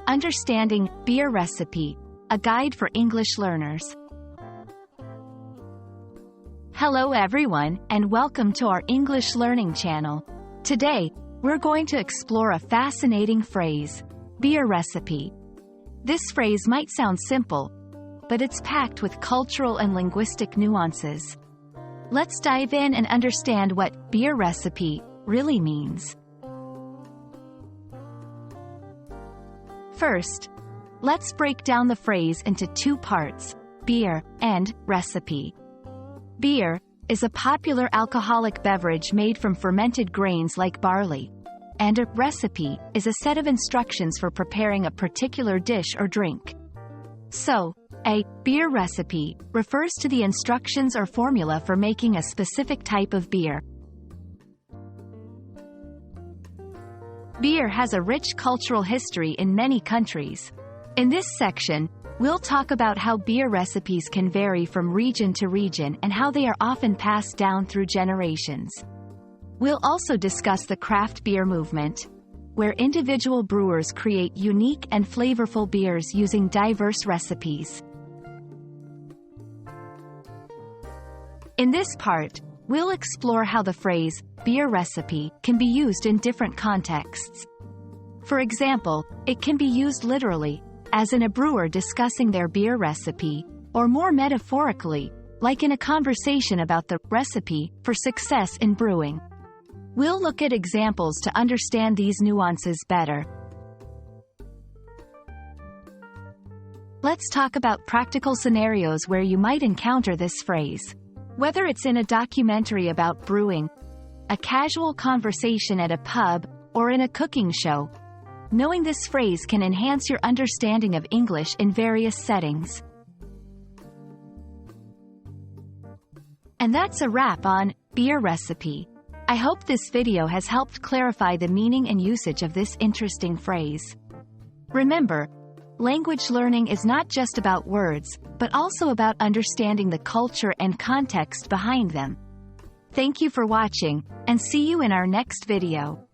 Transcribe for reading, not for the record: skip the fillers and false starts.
Understanding Beer Recipe, a guide for English learners. Hello everyone, and welcome to our English learning channel. Today, we're going to explore a fascinating phrase, beer recipe. This phrase might sound simple, but it's packed with cultural and linguistic nuances. Let's dive in and understand what beer recipe really means. First, let's break down the phrase into two parts, beer and recipe. Beer is a popular alcoholic beverage made from fermented grains like barley, and a recipe is a set of instructions for preparing a particular dish or drink. So, a beer recipe refers to the instructions or formula for making a specific type of beer. Beer has a rich cultural history in many countries. In this section, we'll talk about how beer recipes can vary from region to region and how they are often passed down through generations. We'll also discuss the craft beer movement, where individual brewers create unique and flavorful beers using diverse recipes. In this part, we'll explore how the phrase beer recipe can be used in different contexts. For example, it can be used literally, as in a brewer discussing their beer recipe, or more metaphorically, like in a conversation about the recipe for success in brewing. We'll look at examples to understand these nuances better. Let's talk about practical scenarios where you might encounter this phrase. Whether it's in a documentary about brewing, a casual conversation at a pub, or in a cooking show, knowing this phrase can enhance your understanding of English in various settings. And that's a wrap on beer recipe. I hope this video has helped clarify the meaning and usage of this interesting phrase. Remember, language learning is not just about words, but also about understanding the culture and context behind them. Thank you for watching, and see you in our next video.